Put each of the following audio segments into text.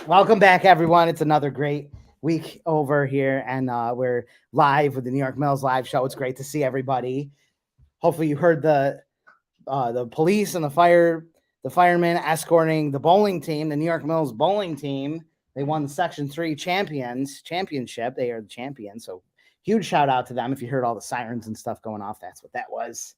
Welcome back, everyone. It's another great week over here, and we're live with the New York Mills live show. It's great to see everybody. Hopefully, you heard the police and the firemen escorting the bowling team, the New York Mills bowling team. They won the Section 3 championship. They are the champions. So huge shout out to them. If you heard all the sirens and stuff going off, that's what that was.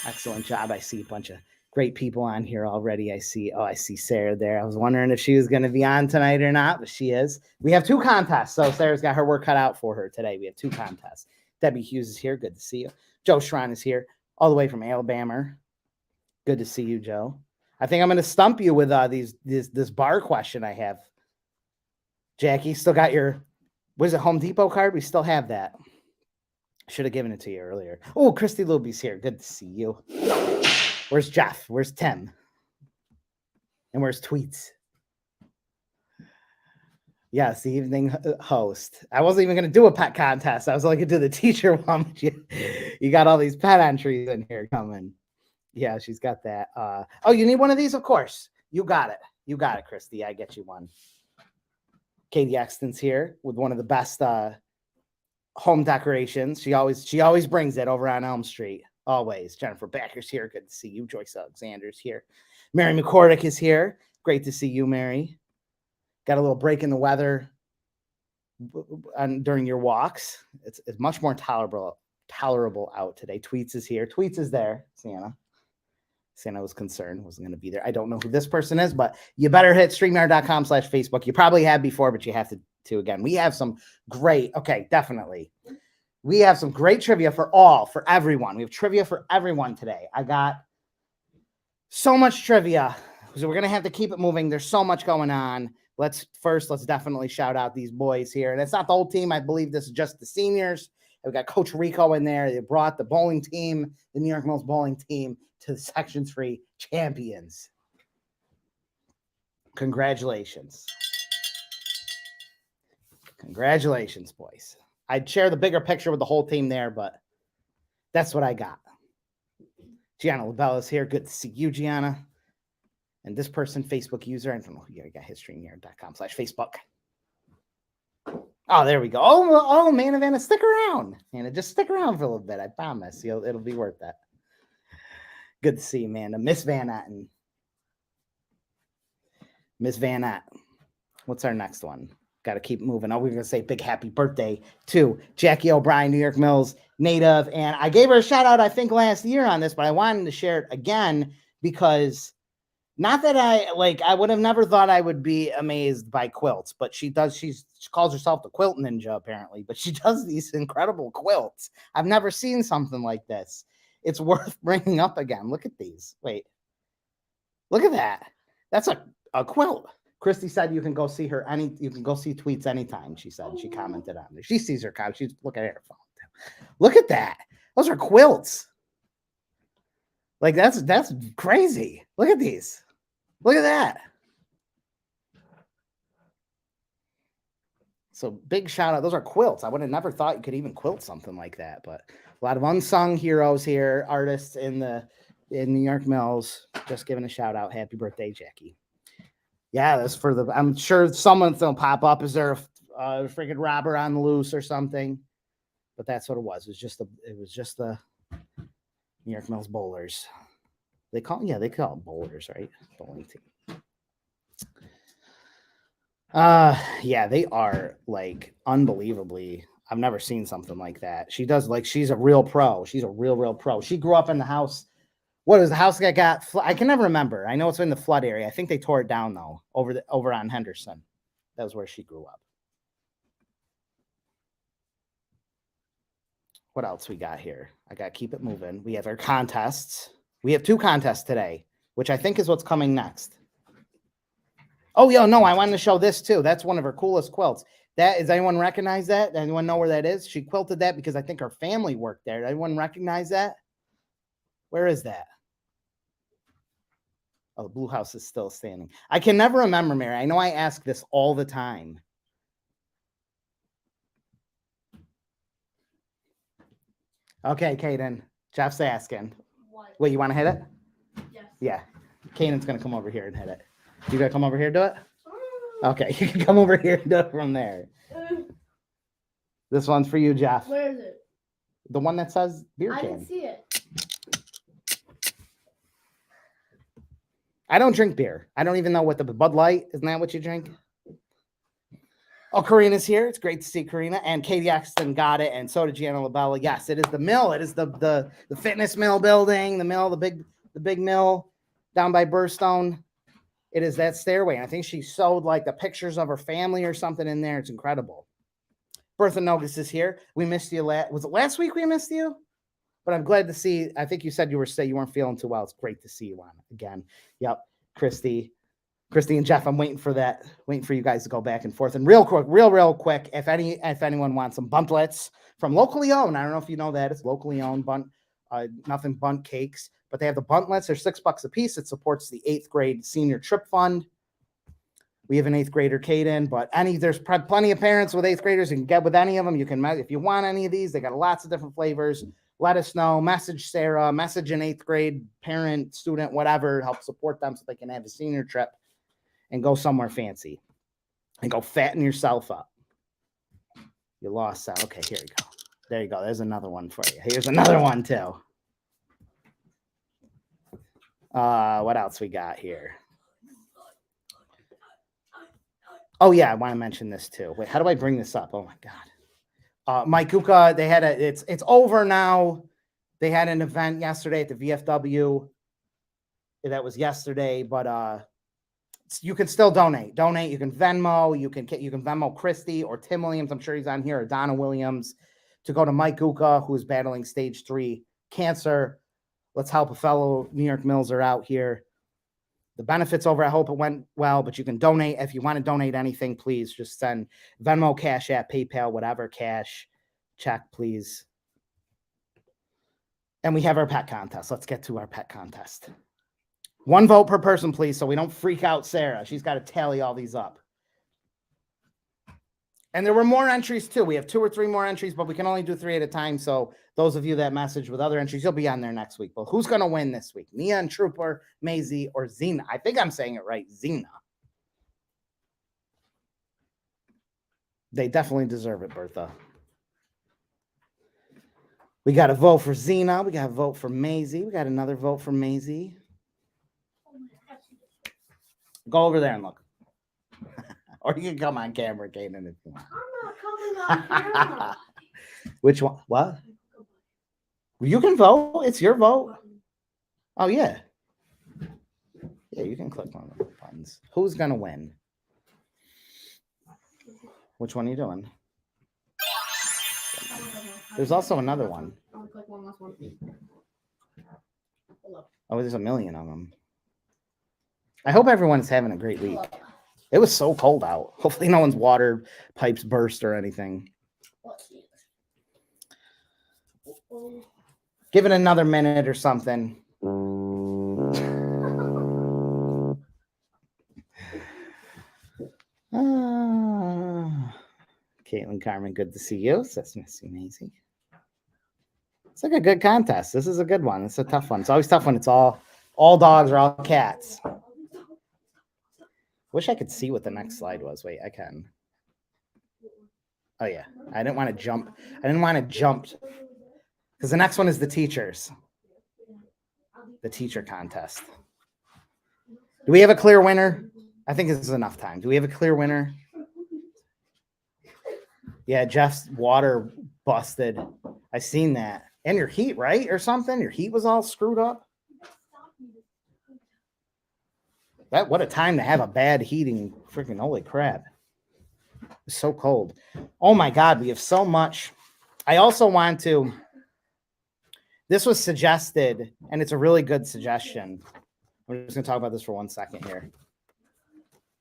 Excellent job. I see a bunch of great people on here already. I see Sarah there. I was wondering if she was going to be on tonight or not, but she is. We have two contests. So Sarah's got her work cut out for her today. We have two contests. Debbie Hughes is here. Good to see you. Joe Schron is here all the way from Alabama. Good to see you, Joe. I think I'm going to stump you with this bar question I have. Jackie, still got your, was it Home Depot card? We still have that. Should have given it to you earlier. Oh, Christy Luby's here. Good to see you. Where's Jeff? Where's Tim? And where's Tweets? Yes, the evening host. I wasn't even going to do a pet contest. I was only going to do the teacher one. You got all these pet entries in here coming. Yeah, she's got that. Oh, you need one of these? Of course. You got it. You got it, Christy. I get you one. Katie Exton's here with one of the best home decorations. She always brings it over on Elm Street. Always. Jennifer Backer's here. Good to see you. Joyce Alexander's here. Mary McCordick is here. Great to see you, Mary. Got a little break in the weather during your walks. It's much more tolerable out today. Tweets is here. Tweets is there. Santa was concerned. Wasn't going to be there. I don't know who this person is, but you better hit StreamYard.com/Facebook. You probably have before, but you have to again. We have some great, definitely. We have some great trivia for everyone. We have trivia for everyone today. I got so much trivia. So we're going to have to keep it moving. There's so much going on. Let's definitely shout out these boys here. And it's not the whole team. I believe this is just the seniors. We got Coach Rico in there. They brought the bowling team, the New York Mills bowling team, to the Section 3 champions. Congratulations. Congratulations, boys. I'd share the bigger picture with the whole team there, but that's what I got. Gianna LaBella's here. Good to see you, Gianna. And this person, Facebook user, I don't know who you got, StreamYard.com/Facebook. Oh, there we go. Oh, man, Vanna, stick around. Anna, just stick around for a little bit. I promise it'll be worth that. Good to see you, Amanda. Miss Van Etten. Miss Van Etten. What's our next one? Got to keep moving. Oh, we're going to say big happy birthday to Jackie O'Brien, New York Mills native. And I gave her a shout out, I think, last year on this, but I wanted to share it again because not that I would have never thought I would be amazed by quilts, but she calls herself the quilt ninja, apparently, but she does these incredible quilts. I've never seen something like this. It's worth bringing up again. Look at these. Wait, look at that. That's a quilt. Christy said you can go see Tweets anytime. She said she commented on it. She sees her comment. She's looking at her phone. Look at that. Those are quilts. Like that's crazy. Look at these. Look at that. So big shout out. Those are quilts. I would have never thought you could even quilt something like that, but a lot of unsung heroes here, artists in New York Mills. Just giving a shout out. Happy birthday, Jackie. Yeah, that's I'm sure someone's gonna pop up. Is there a freaking robber on the loose or something? But that's what it was. It was just the New York Mills bowlers. They call it bowlers, right? Bowling team. Yeah, they are like unbelievably. I've never seen something like that. She's a real pro. She's a real pro. She grew up in the house. What was the house that got? I can never remember. I know it's in the flood area. I think they tore it down though, over on Henderson. That was where she grew up. What else we got here? I got to keep it moving. We have our contests. We have two contests today, which I think is what's coming next. Oh, yeah, no, I wanted to show this too. That's one of her coolest quilts. Does anyone recognize that? Anyone know where that is? She quilted that because I think her family worked there. Anyone recognize that? Where is that? Oh, the blue house is still standing. I can never remember, Mary. I know I ask this all the time. Okay, Kaden. Jeff's asking. What? Wait, you want to hit it? Yes. Yeah. Kanan's going to come over here and hit it. You gotta come over here and do it? Okay, you can come over here and do it from there. This one's for you, Jeff. Where is it? The one that says beer can. I didn't see it. I don't drink beer. I don't even know what the Bud Light, isn't that what you drink? Oh, Karina's here. It's great to see Karina. And Katie Exton got it, and so did Gianna Labella. Yes, it is the mill. It is the fitness mill building, the mill, the big mill down by Burstone. It is that stairway. And I think she sewed like the pictures of her family or something in there. It's incredible. Bertha Nogus is here. We missed you. Was it last week we missed you? But I'm glad to see. I think you said you weren't feeling too well. It's great to see you on again. Yep, Christy and Jeff. I'm waiting for you guys to go back and forth. And real quick, if anyone wants some buntlets from locally owned, I don't know if you know that it's locally owned nothing bunt cakes, but they have the buntlets. They're $6 a piece. It supports the 8th grade senior trip fund. We have an 8th grader, Caden, but there's plenty of parents with 8th graders. You can get with any of them. You can, if you want any of these, they got lots of different flavors. Let us know. Message Sarah, message an 8th grade parent, student, whatever, help support them so they can have a senior trip and go somewhere fancy and go fatten yourself up. You lost that. Okay, here you go. There you go. There's another one for you. Here's another one too. What else we got here? Oh yeah, I want to mention this too. Wait, how do I bring this up? Oh my God. Mike Kuka, they had it's over now. They had an event yesterday at the VFW. That was yesterday, but you can still donate. You can Venmo. You can Venmo Christy or Tim Williams. I'm sure he's on here, or Donna Williams, to go to Mike Kuka, who is battling stage 3 cancer. Let's help a fellow New York Millser out here. The benefits over, I hope it went well, but you can donate. If you want to donate anything, please just send Venmo, Cash App, PayPal, whatever, cash, check, please. And we have our pet contest. Let's get to our pet contest. 1 vote per person, please, so we don't freak out Sarah. She's got to tally all these up. And there were more entries too. We have 2 or 3 more entries, but we can only do 3 at a time. So those of you that message with other entries, you'll be on there next week. But who's going to win this week? Neon Trooper, Maisie, or Zena? I think I'm saying it right. Zena. They definitely deserve it, Bertha. We got a vote for Zena. We got a vote for Maisie. We got another vote for Maisie. Go over there and look. Or you can come on camera, Kaden, if you want. I'm not coming on camera. Which one? What? You can vote. It's your vote. Oh, yeah. Yeah, you can click on the buttons. Who's going to win? Which one are you doing? There's also another one. I'll click one last one. Oh, there's a million of them. I hope everyone's having a great week. It was so cold out. Hopefully no one's water pipes burst or anything. Give it another minute or something. Caitlin Carmen, good to see you. Says Missy Maisie. It's like a good contest. This is a good one. It's a tough one. It's always tough when it's all dogs or all cats. Wish I could see what the next slide was. Wait, I can. Oh, yeah. I didn't want to jump. Because the next one is the teachers. The teacher contest. Do we have a clear winner? I think this is enough time. Do we have a clear winner? Yeah, Jeff's water busted. I seen that. And your heat, right? Or something? Your heat was all screwed up. What a time to have a bad heating. Freaking holy crap. It's so cold. Oh my God, we have so much. I also want to, this was suggested, and it's a really good suggestion. I'm just going to talk about this for 1 second here.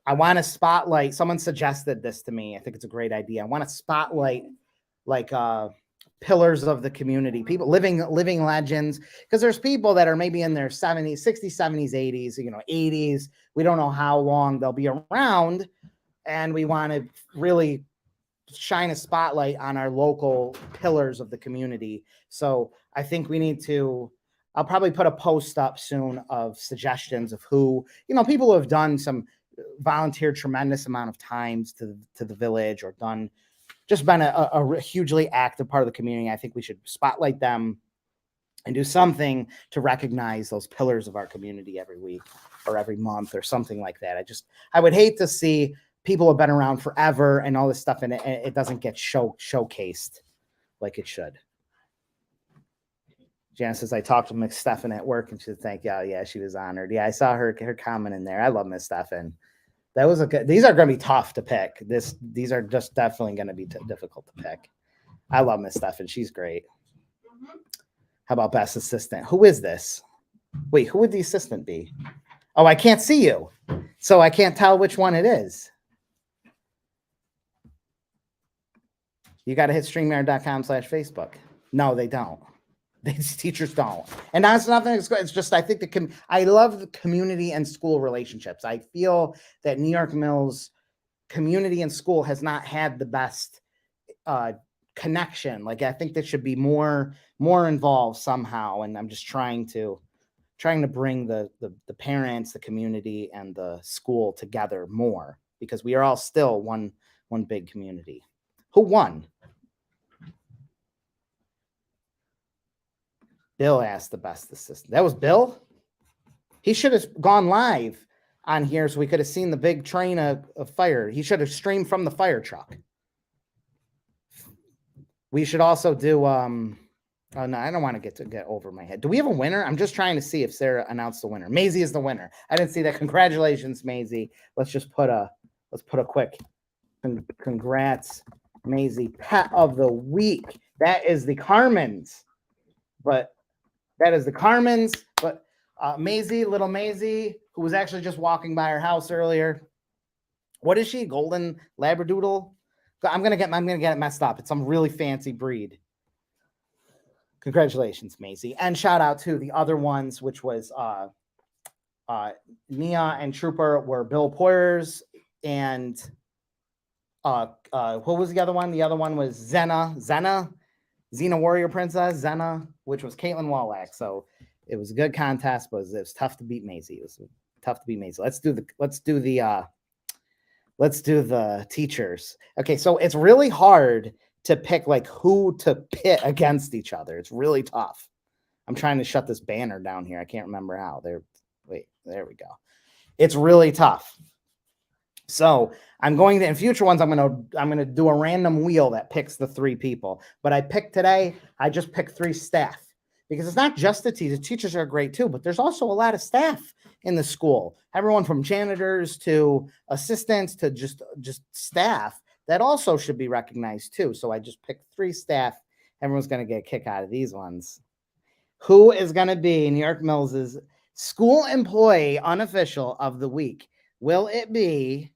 I want to spotlight, someone suggested this to me. I think it's a great idea. I want to spotlight like pillars of the community, people living legends, because there's people that are maybe in their 70s, 60s, 70s, 80s, 80s. We don't know how long they'll be around, and we want to really shine a spotlight on our local pillars of the community. So I think we need to I'll probably put a post up soon of suggestions of who, people who have done some volunteered tremendous amount of times to the village or just been a hugely active part of the community. I think we should spotlight them and do something to recognize those pillars of our community every week or every month or something like that. I would hate to see people who have been around forever and all this stuff, and it doesn't get showcased like it should. Janice says, I talked to Miss Stefan at work and she said, thank you. Yeah, she was honored. Yeah, I saw her comment in there. I love Miss Stefan. That was these are going to be tough to pick. These are just definitely going to be difficult to pick. I love Miss Stefan. She's great. How about best assistant? Who is this? Wait, who would the assistant be? Oh, I can't see you. So I can't tell which one it is. You got to hit streamyard.com/Facebook. No, they don't. These teachers don't. And that's nothing. It's just, I think I love the community and school relationships. I feel that New York Mills community and school has not had the best connection. Like, I think there should be more involved somehow. And I'm just trying to bring the parents, the community, and the school together more, because we are all still one big community. Who won? Bill asked the best assistant. That was Bill? He should have gone live on here so we could have seen the big train of fire. He should have streamed from the fire truck. We should also do oh no, I don't want to get over my head. Do we have a winner? I'm just trying to see if Sarah announced the winner. Maisie is the winner. I didn't see that. Congratulations, Maisie. Let's put a quick congrats, Maisie. Pet of the week. That is the Carmen's. But that is the Carmen's. But Maisie, little Maisie, who was actually just walking by her house earlier. What is she? Golden Labradoodle? I'm gonna get it messed up. It's some really fancy breed. Congratulations, Maisie. And shout out to the other ones, which was Nia and Trooper were Bill Poyers, and what was the other one? The other one was Xena Warrior Princess, Xena, which was Caitlin Wallach. So it was a good contest, but it was tough to beat Maisie. It was tough to beat Maisie. Let's do the teachers. Okay, so it's really hard to pick like who to pit against each other. It's really tough. I'm trying to shut this banner down here. I can't remember how. There we go. It's really tough. So I'm going to, in future ones, I'm going to do a random wheel that picks the three people. But I just picked three staff, because it's not just the teachers. Teachers are great too, but there's also a lot of staff in the school. Everyone from janitors to assistants to just staff that also should be recognized too. So I just picked three staff. Everyone's going to get a kick out of these ones. Who is going to be New York Mills's school employee unofficial of the week? Will it be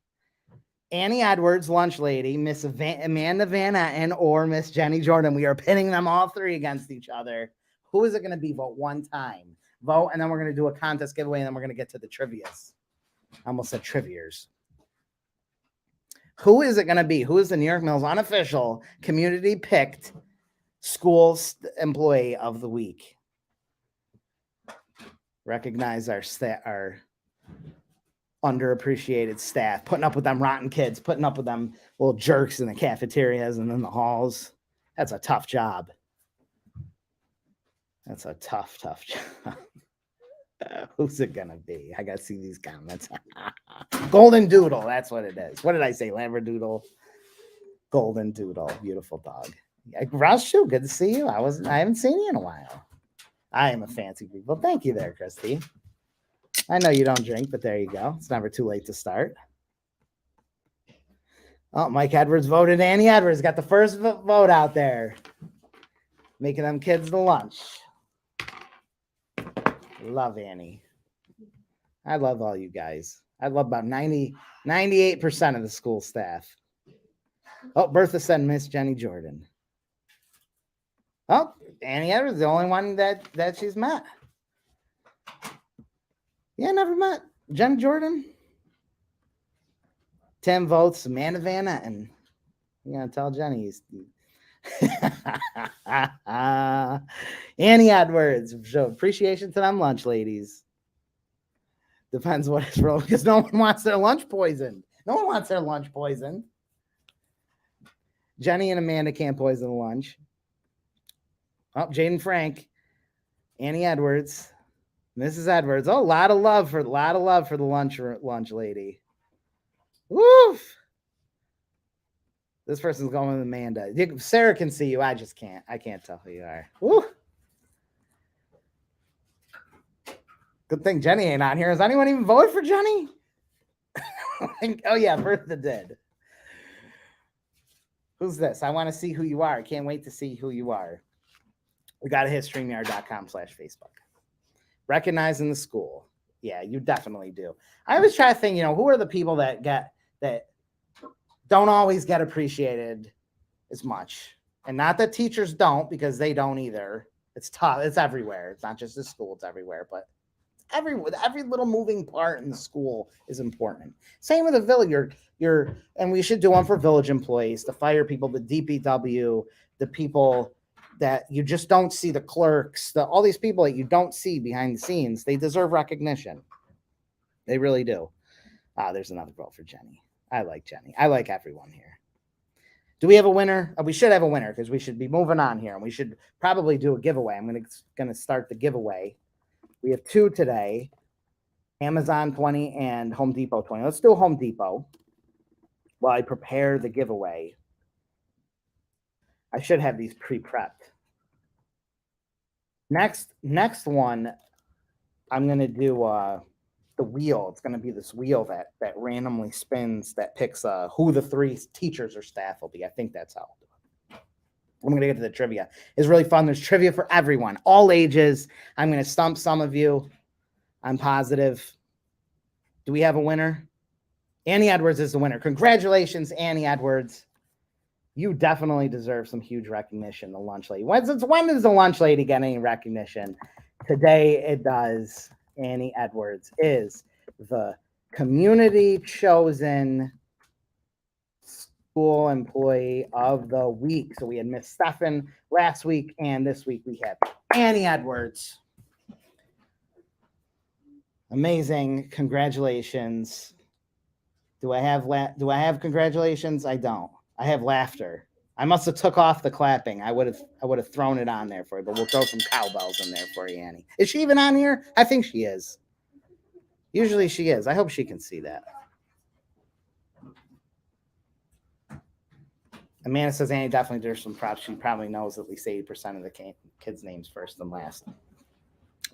Annie Edwards, lunch lady, Miss Amanda Van Etten, or Miss Jenny Jordan? We are pitting them all three against each other. Who is it going to be? Vote one time. Vote, and then we're going to do a contest giveaway, and then we're going to get to the trivias. I almost said triviers. Who is it going to be? Who is the New York Mills unofficial community picked school employee of the week? Recognize our underappreciated staff, putting up with them rotten kids, putting up with them little jerks in the cafeterias and in the halls. That's a tough job. That's a tough job. Who's it gonna be? I gotta see these comments. Golden Doodle, that's what it is. What did I say? Labradoodle. Golden Doodle, beautiful dog. Ross Shu, good to see you. I haven't seen you in a while. I am a fancy people. Thank you there, Christy. I know you don't drink, but there you go. It's never too late to start. Oh, Mike Edwards voted Annie Edwards. Got the first vote out there. Making them kids the lunch. Love Annie. I love all you guys. I love about 98% of the school staff. Oh, Bertha said Miss Jenny Jordan. Oh, Annie Edwards, the only one that she's met. Yeah, never met Jenny Jordan. 10 votes, Amanda Van Etten. You gotta tell Jenny. Annie Edwards, show appreciation to them lunch ladies. Depends what it's for, because no one wants their lunch poisoned. No one wants their lunch poisoned. Jenny and Amanda can't poison the lunch. Oh, Jaden Frank, Annie Edwards, Mrs. Edwards. Oh, a lot of love for the lunch lady. Woof. This person's going with Amanda. Sarah can see you. I just can't. I can't tell who you are. Woo. Good thing Jenny ain't on here. Has anyone even voted for Jenny? Oh, yeah, Bertha did. Who's this? I want to see who you are. I can't wait to see who you are. We got to hit StreamYard.com/Facebook. Recognizing the school. Yeah, you definitely do. I always try to think, who are the people that don't always get appreciated as much? And not that teachers don't, because they don't either. It's tough. It's everywhere. It's not just the school. It's everywhere. But every little moving part in the school is important. Same with the village. And we should do one for village employees, the fire people, the DPW, the people that you just don't see, the clerks, all these people that you don't see behind the scenes. They deserve recognition. They really do. There's another vote for Jenny. I like Jenny. I like everyone here. Do we have a winner? We should have a winner, because we should be moving on here, and we should probably do a giveaway. I'm going to start the giveaway. We have 2 today, Amazon 20 and Home Depot 20. Let's do Home Depot while I prepare the giveaway. I should have these pre-prepped. Next one, I'm going to do the wheel. It's going to be this wheel that randomly spins, that picks who the 3 teachers or staff will be. I think that's how I'll do it. I'm going to get to the trivia. It's really fun. There's trivia for everyone, all ages. I'm going to stump some of you. I'm positive. Do we have a winner? Annie Edwards is the winner. Congratulations, Annie Edwards. You definitely deserve some huge recognition, the lunch lady. When does the lunch lady get any recognition? Today it does. Annie Edwards is the community chosen school employee of the week. So we had Miss Stefan last week, and this week we have Annie Edwards. Amazing. Congratulations. Do I have congratulations? I don't. I have laughter. I must have took off the clapping. I would have thrown it on there for you, but we'll throw some cowbells in there for you, Annie. Is she even on here? I think she is. Usually she is. I hope she can see that. Amanda says Annie definitely deserves some props. She probably knows at least 80% of the kids' names first and last.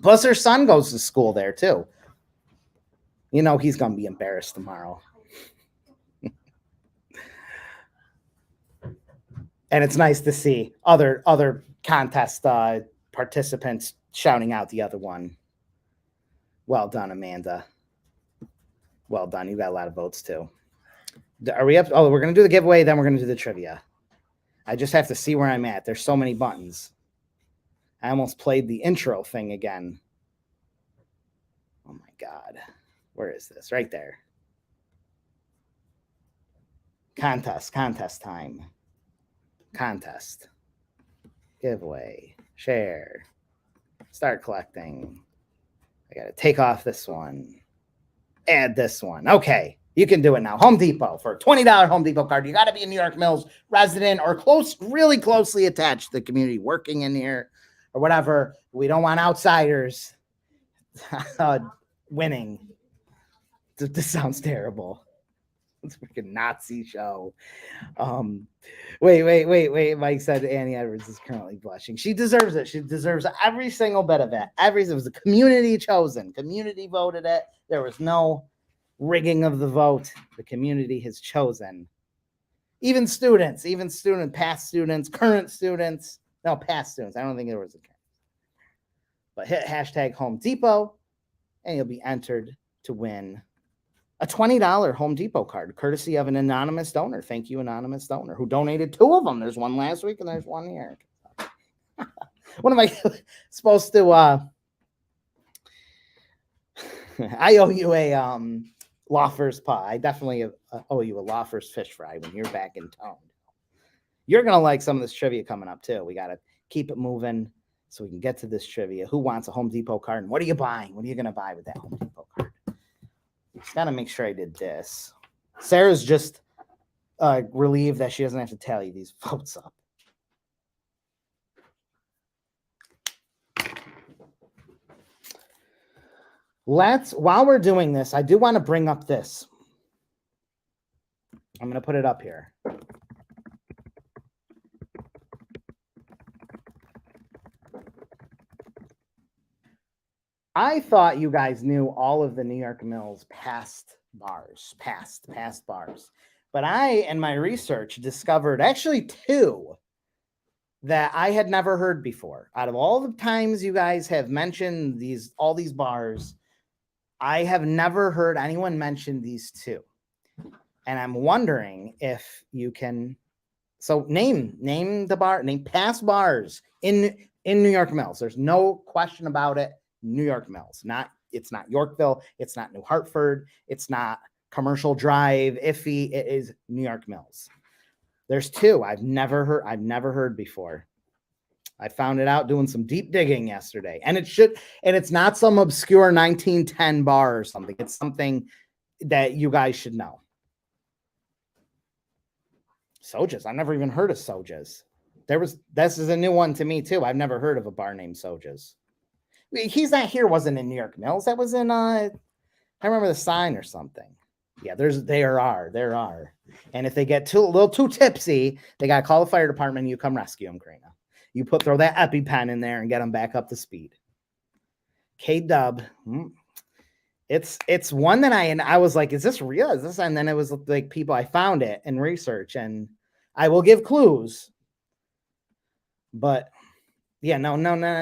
Plus, her son goes to school there, too. He's going to be embarrassed tomorrow. And it's nice to see other contest participants shouting out the other one. Well done, Amanda. Well done. You got a lot of votes, too. Are we up? Oh, we're going to do the giveaway, then we're going to do the trivia. I just have to see where I'm at. There's so many buttons. I almost played the intro thing again. Oh, my God. Where is this? Right there. Contest time. Contest, giveaway, share, start collecting. I got to take off this one, add this one. Okay, you can do it now. Home Depot, for a $20 Home Depot card. You got to be a New York Mills resident or really closely attached to the community, working in here or whatever. We don't want outsiders winning. This sounds terrible. It's a freaking Nazi show. Wait. Mike said Annie Edwards is currently blushing. She deserves it. She deserves every single bit of it. It was the community chosen. Community voted it. There was no rigging of the vote. The community has chosen. Even students, past students, current students. No, past students. I don't think there was a current. But hit hashtag Home Depot, and you'll be entered to win a $20 Home Depot card, courtesy of an anonymous donor. Thank you, anonymous donor, who donated 2 of them. There's one last week and there's one here. What am I supposed to? I owe you a Lawfers pie. I definitely owe you a Lawfers fish fry when you're back in town. You're going to like some of this trivia coming up too. We got to keep it moving so we can get to this trivia. Who wants a Home Depot card? And what are you buying? What are you going to buy with that Home Depot card? Just got to make sure I did this. Sarah's just relieved that she doesn't have to tally these votes up. While we're doing this, I do want to bring up this. I'm going to put it up here. I thought you guys knew all of the New York Mills past bars. But I, in my research, discovered actually two that I had never heard before. Out of all the times you guys have mentioned all these bars, I have never heard anyone mention these two. And I'm wondering if you can, so name the bar, name past bars in New York Mills. There's no question about it. New York Mills. It's not Yorkville. It's not New Hartford. It's not Commercial Drive, Iffy. It is New York Mills. There's two I've never heard before. I found it out doing some deep digging yesterday. And it's not some obscure 1910 bar or something. It's something that you guys should know. Soja's. I've never even heard of Soja's. This is a new one to me too. I've never heard of a bar named Soja's. He's Not Here wasn't in New York Mills. That was in I remember the sign or something. Yeah, there are. And if they get a little too tipsy, they gotta call the fire department and you come rescue them, Karina. You throw that EpiPen in there and get them back up to speed. K-Dub. It's one that I was like, is this real? Is this? And then it was like I found it in research, and I will give clues. But yeah, no.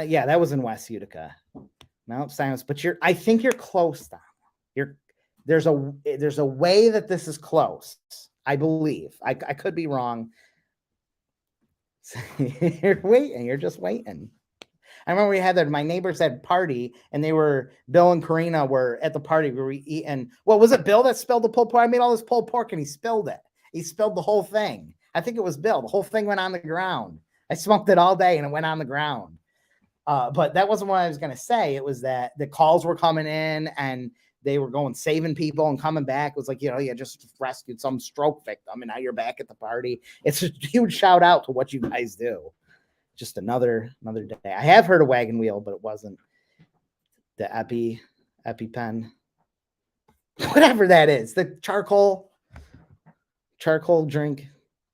Yeah, that was in West Utica. No, silence. But I think you're close now. There's a way that this is close. I believe. I could be wrong. You're waiting. You're just waiting. I remember we had my neighbors had party, and Bill and Karina were at the party. We were eating. What was it, Bill that spilled the pulled pork? I made all this pulled pork, and he spilled it. He spilled the whole thing. I think it was Bill. The whole thing went on the ground. I smoked it all day, and it went on the ground. But that wasn't what I was going to say. It was that the calls were coming in, and they were going saving people and coming back. It was like, you just rescued some stroke victim, and now you're back at the party. It's a huge shout out to what you guys do. Just another day. I have heard of Wagon Wheel, but it wasn't the EpiPen, whatever that is. The charcoal drink,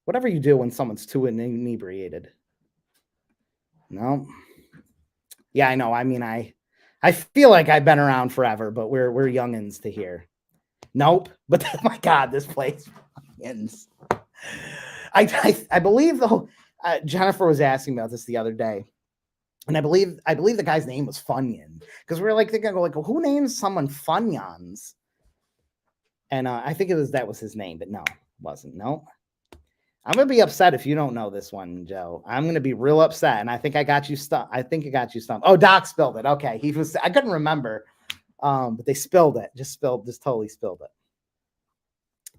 whatever you do when someone's too inebriated. No. Yeah, I know. I mean, I feel like I've been around forever, but we're youngins to here. Nope. But oh my God, this place ends. I believe though. Jennifer was asking about this the other day, and I believe the guy's name was Funyun, because we were like thinking, well, who names someone Funyuns? And I think that was his name, but no, it wasn't. No, I'm gonna be upset if you don't know this one, Joe. I'm gonna be real upset, and I think I got you stumped. Oh, Doc spilled it. Okay, I couldn't remember, but they spilled it. Just totally spilled it.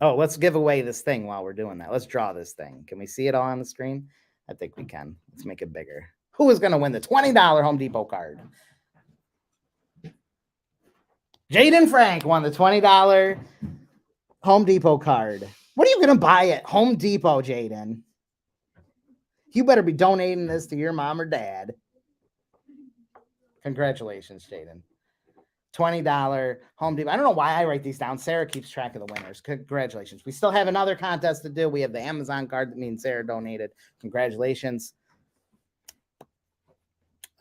Oh, let's give away this thing while we're doing that. Let's draw this thing. Can we see it all on the screen? I think we can. Let's make it bigger. Who is going to win the $20 Home Depot card? Jaden Frank won the $20 Home Depot card. What are you going to buy at Home Depot, Jaden? You better be donating this to your mom or dad. Congratulations, Jaden. $20 Home Depot. I don't know why I write these down. Sarah keeps track of the winners. Congratulations. We still have another contest to do. We have the Amazon card that means Sarah donated. Congratulations.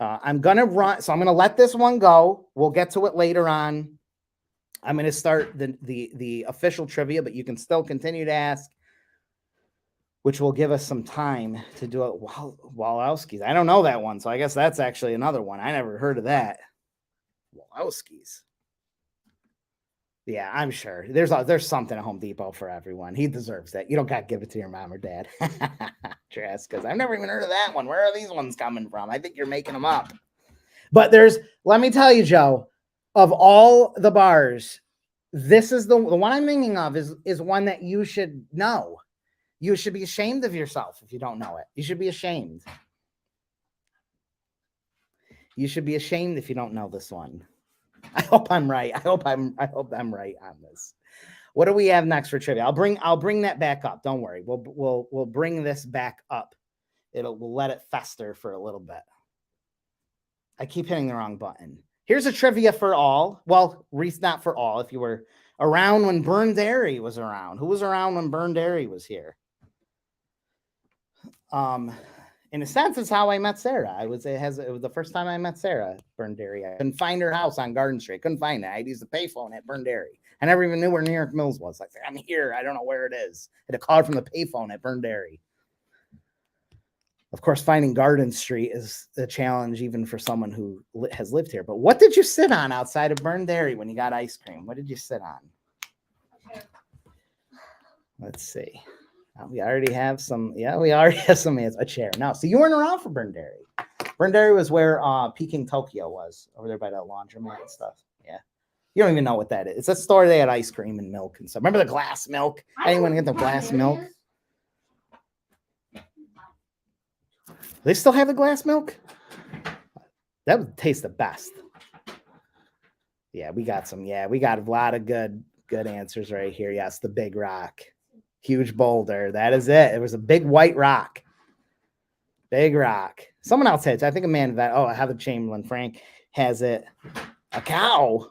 I'm going to run. So I'm going to let this one go. We'll get to it later on. I'm going to start the official trivia, but you can still continue to ask, which will give us some time to do it. Wallowski's. I don't know that one. So I guess that's actually another one. I never heard of that. Wallowski's. Yeah, I'm sure there's something at Home Depot for everyone. He deserves that. You don't got to give it to your mom or dad. Because I've never even heard of that one. Where are these ones coming from? I think you're making them up. But let me tell you, Joe, of all the bars, this is the one I'm thinking of is one that you should know. You should be ashamed of yourself if you don't know it. You should be ashamed. You should be ashamed if you don't know this one. I hope I'm right. I hope I'm right on this. What do we have next for trivia? I'll bring that back up. Don't worry. We'll bring this back up. We'll let it fester for a little bit. I keep hitting the wrong button. Here's a trivia for all. Well, not for all. If you were around when Burn Dairy was around, who was around when Burn Dairy was here? In a sense, it's how I met Sarah. It was the first time I met Sarah. Burn Dairy. I couldn't find her house on Garden Street. Couldn't find it. I'd use the payphone at Burn Dairy. I never even knew where New York Mills was. I said, I'm here. I don't know where it is. I had to call from the payphone at Burn Dairy. Of course, finding Garden Street is a challenge even for someone who has lived here. But what did you sit on outside of Burn Dairy when you got ice cream? What did you sit on? Let's see. We already have some. Yeah, we already have some. A chair. No, so you weren't around for Burn Dairy. Burn Dairy was where Peking Tokyo was, over there by that laundromat and stuff. Yeah. You don't even know what that is. It's a store they had ice cream and milk and stuff. Remember the glass milk? Anyone get the glass milk? They still have the glass milk? That would taste the best. Yeah, we got some. Yeah, we got a lot of good answers right here. Yes, the Big Rock. Huge boulder. That is it. It was a big white rock. Big Rock. Someone else had it. I think a man that. Oh, Heather Chamberlain. Frank has it. A cow.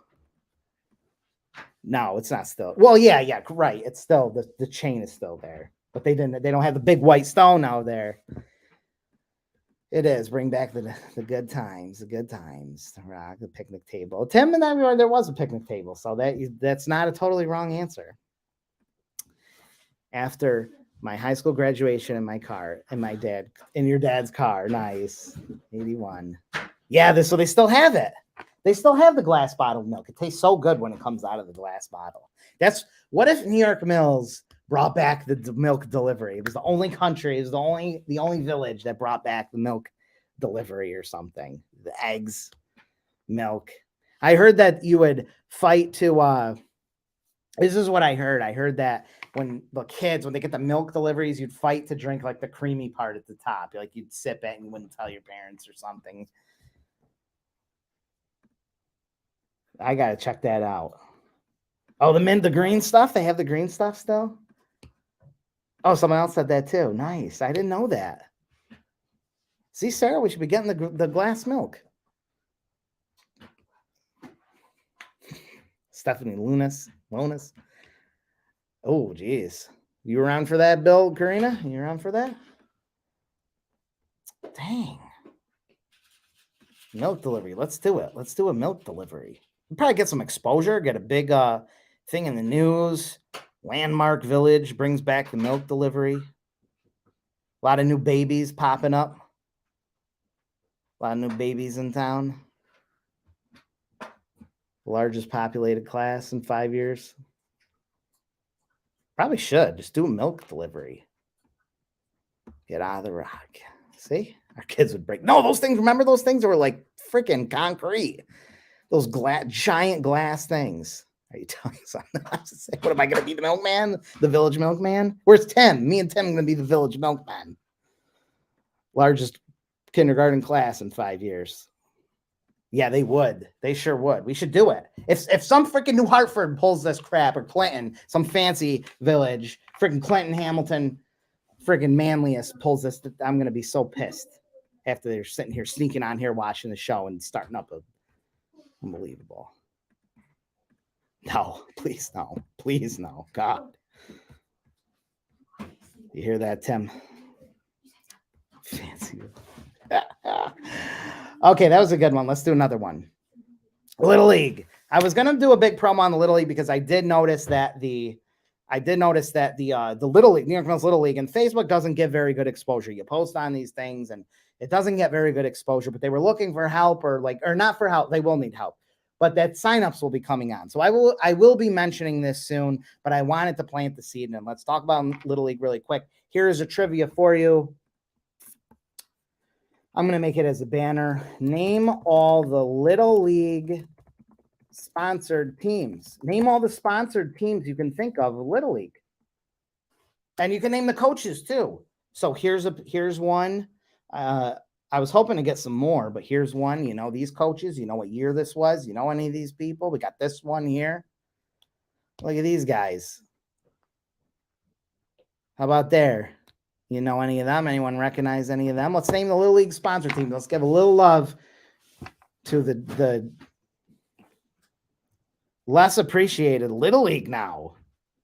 No, it's not still. Well, yeah, right. It's still the chain is still there, but they don't have the big white stone out there. It is. Bring back the good times, the rock, the picnic table. Tim and I, there was a picnic table, so that's not a totally wrong answer. After my high school graduation in my car, in your dad's car. Nice. 81. Yeah, so they still have it. They still have the glass bottled milk. It tastes so good when it comes out of the glass bottle. What if New York Mills brought back the milk delivery? It was the only country, it was the only village that brought back the milk delivery or something. The eggs, milk. I heard that you would fight to this is what I heard. I heard that when the kids, when they get the milk deliveries, you'd fight to drink like the creamy part at the top. Like you'd sip it and you wouldn't tell your parents or something. I gotta check that out. Oh, the green stuff? They have the green stuff still? Oh, someone else said that too. Nice. I didn't know that. See, Sarah, we should be getting the glass milk. Stephanie Lunas. Oh, geez. You around for that, Bill, Karina? You around for that? Dang. Milk delivery. Let's do it. Let's do a milk delivery. We'll probably get some exposure, get a big thing in the news. Landmark Village brings back the milk delivery. A lot of new babies popping up. A lot of new babies in town. Largest populated class in 5 years. Probably should just do a milk delivery. Get out of the rock. See? Our kids would break. No, those things, remember those things that were like freaking concrete? Those giant glass things. Are you telling something? What am I going to be, the milkman? The village milkman? Where's Tim? Me and Tim are going to be the village milkman. Largest kindergarten class in 5 years. Yeah, they would. They sure would. We should do it. If some freaking New Hartford pulls this crap, or Clinton, some fancy village, freaking Clinton, Hamilton, freaking Manlius pulls this, I'm going to be so pissed after they're sitting here, sneaking on here, watching the show and starting up unbelievable. No, please no. Please no. God. You hear that, Tim? Fancy. Okay, that was a good one. Let's do another one. Little League. I was gonna do a big promo on the Little League because I did notice that the Little League, New York Mills Little League, and Facebook doesn't get very good exposure. You post on these things and it doesn't get very good exposure, but they were looking for help or not for help. They will need help, but that signups will be coming on. So I will be mentioning this soon, but I wanted to plant the seed. And let's talk about Little League really quick. Here is a trivia for you. I'm going to make it as a banner. Name all the Little League sponsored teams. Name all the sponsored teams you can think of Little League. And you can name the coaches too. So here's one. I was hoping to get some more, but here's one. You know these coaches. You know what year this was. You know any of these people. We got this one here. Look at these guys. How about there? You know any of them? Anyone recognize any of them? Let's name the Little League sponsor team. Let's give a little love to the less appreciated Little League now.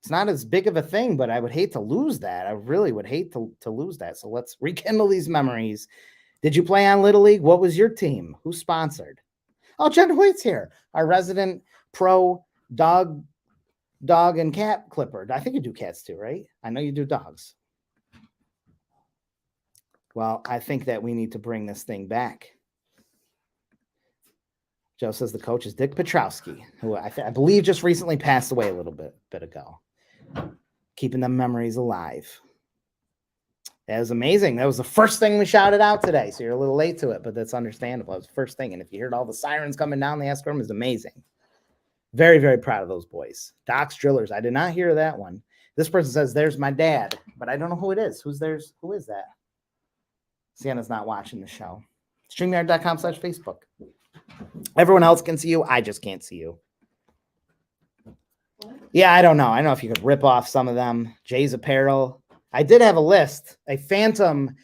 It's not as big of a thing, but I would hate to lose that. I really would hate to lose that. So let's rekindle these memories. Did you play on Little League? What was your team? Who sponsored? Oh, Jen Hoyt's here, our resident pro dog and cat clipper. I think you do cats too, right? I know you do dogs. Well, I think that we need to bring this thing back. Joe says the coach is Dick Petrowski, who I believe just recently passed away a little bit ago. Keeping the memories alive. That was amazing. That was the first thing we shouted out today. So you're a little late to it, but that's understandable. It was the first thing. And if you heard all the sirens coming down the escrow room, is amazing. Very, very proud of those boys. Doc's Drillers. I did not hear that one. This person says, there's my dad, but I don't know who it is. Who is that? Sienna's not watching the show. StreamYard.com/Facebook. Everyone else can see you. I just can't see you. Yeah, I don't know. I don't know if you could rip off some of them. Jay's Apparel. I did have a list. A phantom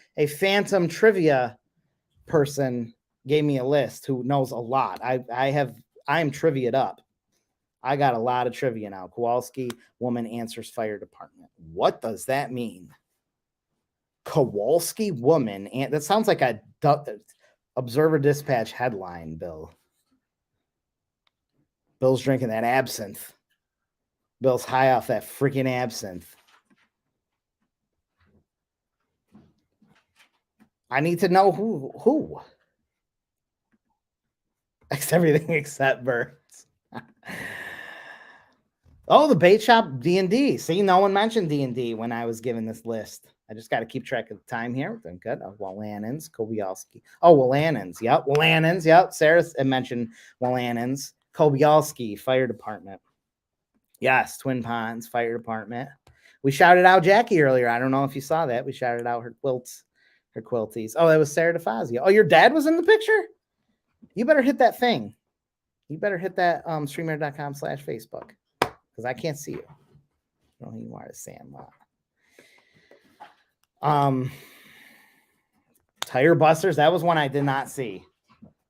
trivia person gave me a list who knows a lot. I'm trivia'd up. I got a lot of trivia now. Kowalski, woman answers fire department. What does that mean? Kowalski, woman. And that sounds like a Observer Dispatch headline, Bill. Bill's drinking that absinthe. Bill's high off that freaking absinthe. I need to know who. Everything except birds. Oh, the bait shop D&D. See, no one mentioned D&D when I was given this list. I just got to keep track of the time here. Then good. Willanins, Kobialski. Oh, Willanins. Yep. Willanins. Yep. Sarah mentioned Willanins. Kobialski Fire Department. Yes. Twin Ponds Fire Department. We shouted out Jackie earlier. I don't know if you saw that. We shouted out her quilts, her quilties. Oh, that was Sarah DeFazio. Oh, your dad was in the picture? You better hit that thing. You better hit that streamer.com/Facebook because I can't see you. I don't know who you are, Sandlot. Tire Busters. That was one I did not see.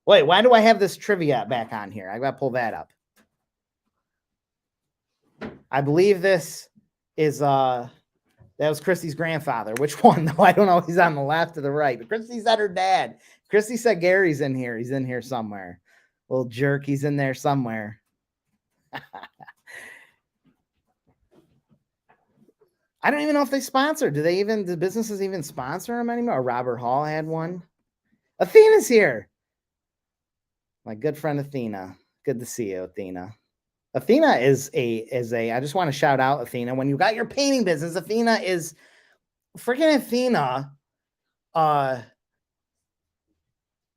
Wait, why do I have this trivia back on here? I got to pull that up. I believe this is that was Christy's grandfather. Which one though? I don't know. He's on the left or the right. But Christy said her dad. Christy said Gary's in here. He's in here somewhere. Little jerk. He's in there somewhere. I don't even know if they sponsor. Do businesses even sponsor them anymore? Or Robert Hall had one. Athena's here. My good friend Athena. Good to see you, Athena. Athena is a I just want to shout out Athena. When you got your painting business, Athena is freaking Athena.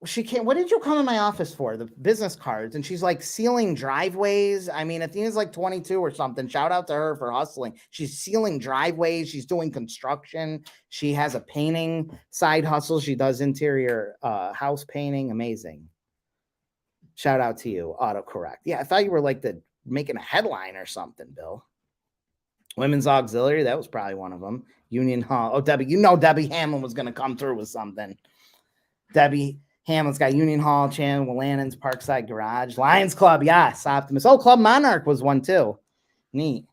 She can't. What did you come in my office for? The business cards. And she's like sealing driveways. I mean, Athena's like 22 or something. Shout out to her for hustling. She's sealing driveways. She's doing construction. She has a painting side hustle. She does interior house painting. Amazing. Shout out to you. Autocorrect. Yeah, I thought you were like making a headline or something, Bill. Women's Auxiliary. That was probably one of them. Union Hall. Oh, Debbie. You know Debbie Hamlin was going to come through with something. Debbie Hamlin's got Union Hall, Chan, Willanins, Parkside Garage, Lions Club, yes, Optimus. Oh, Club Monarch was one too. Neat.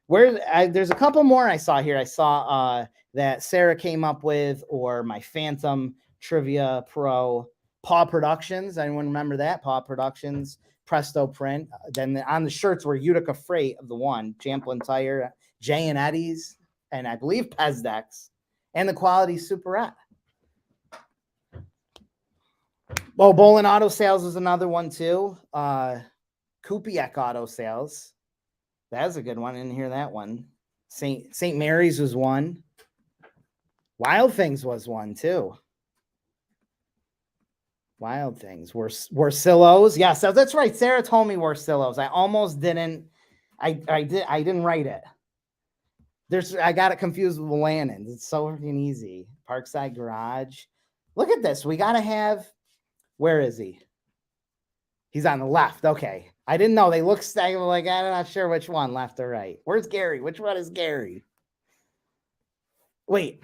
There's a couple more I saw here. I saw that Sarah came up with, or my Phantom Trivia Pro, Paw Productions. Anyone remember that? Paw Productions, Presto Print. Then on the shirts were Utica Freight of the one, Champlin Tire, J and Eddie's, and I believe Pezdex, and the Quality Superette. Oh, Bolin Auto Sales is another one too. Kupiak Auto Sales. That's a good one. I didn't hear that one. St. Mary's was one. Wild Things was one too. Wild Things. Worcillos. Yes, that's right. Sarah told me Worcillos. I almost didn't. I didn't write it. I got it confused with Landon's. It's so freaking easy. Parkside Garage. Look at this. We got to have, where is he? He's on the left. Okay. I didn't know. They look staggered like I'm not sure which one, left or right. Where's Gary? Which one is Gary? Wait.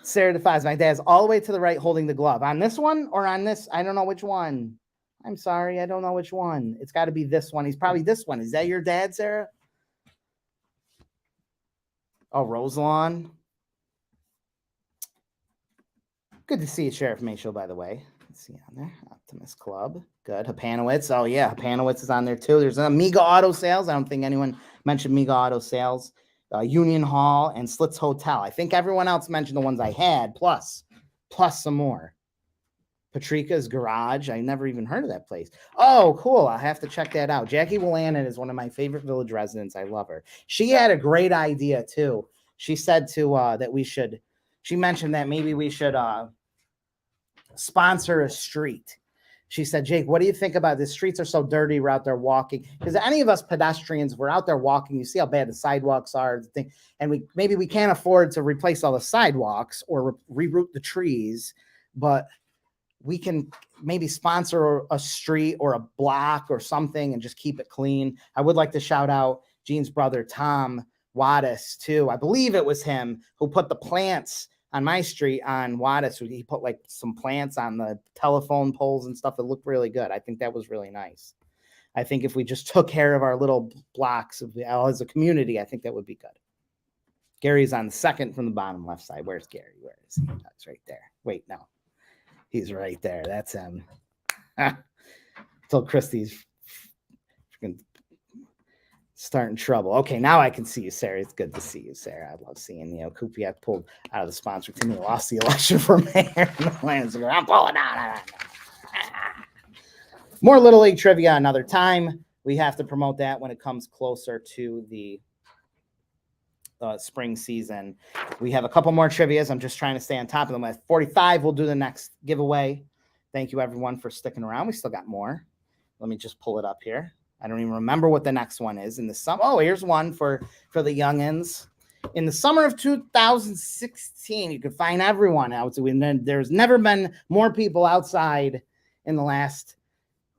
Sarah defies. My dad's all the way to the right holding the glove. On this one or on this? I don't know which one. I'm sorry. I don't know which one. It's got to be this one. He's probably this one. Is that your dad, Sarah? Oh, Roselawn. Good to see you, Sheriff Mayfield, by the way. Let's see on there. Optimist Club. Good. Hapanowitz. Oh, yeah. Hapanowitz is on there, too. There's Amiga Auto Sales. I don't think anyone mentioned Amiga Auto Sales. Union Hall and Slits Hotel. I think everyone else mentioned the ones I had, plus some more. Patrika's Garage. I never even heard of that place. Oh, cool. I'll have to check that out. Jackie Willannon is one of my favorite village residents. I love her. She had a great idea, too. She said she mentioned that maybe we should sponsor a street. She said, Jake, what do you think about this? Streets are so dirty. We're out there walking. Because any of us pedestrians, we're out there walking. You see how bad the sidewalks are. And maybe we can't afford to replace all the sidewalks or reroot the trees, but we can maybe sponsor a street or a block or something and just keep it clean. I would like to shout out Gene's brother, Tom Wattis, too. I believe it was him who put the plants on my street on Wattis. He put like some plants on the telephone poles and stuff that looked really good. I think that was really nice. I think if we just took care of our little blocks as a community, I think that would be good. Gary's on the second from the bottom left side. Where's Gary? Where is he? That's right there. Wait, no. He's right there. That's him. Till Christie's freaking starting trouble. Okay, now I can see you, Sarah. It's good to see you, Sarah. I love seeing you. Kupiak pulled out of the sponsor team. He lost the election for mayor. I'm pulling out. More Little League trivia another time. We have to promote that when it comes closer to the spring season. We have a couple more trivias. I'm just trying to stay on top of them. At 45, we'll do the next giveaway. Thank you, everyone, for sticking around. We still got more. Let me just pull it up here. I don't even remember what the next one is in the summer. Oh, here's one for the youngins. In the summer of 2016, you could find everyone out. There's never been more people outside in the last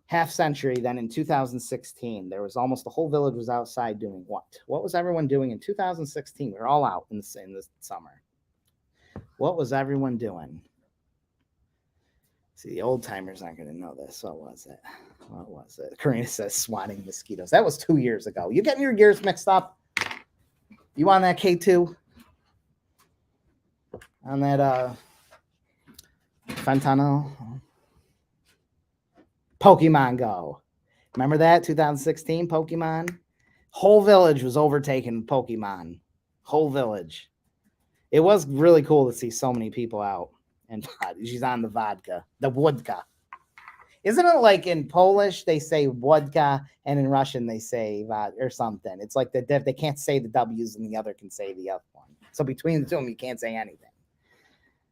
half century than in 2016. There was almost the whole village was outside doing what? What was everyone doing in 2016? We were all out in the summer. What was everyone doing? See, the old timers aren't going to know this. What was it? Karina says swatting mosquitoes. That was 2 years ago. You getting your gears mixed up? You on that K2? On that Fentanyl? Pokemon Go. Remember that? 2016 Pokemon? Whole village was overtaken with Pokemon. Whole village. It was really cool to see so many people out. And she's on the vodka. The wodka. Isn't it like in Polish they say wodka and in Russian they say vodka or something? It's like they can't say the W's and the other can say the other one. So between the two of them, you can't say anything.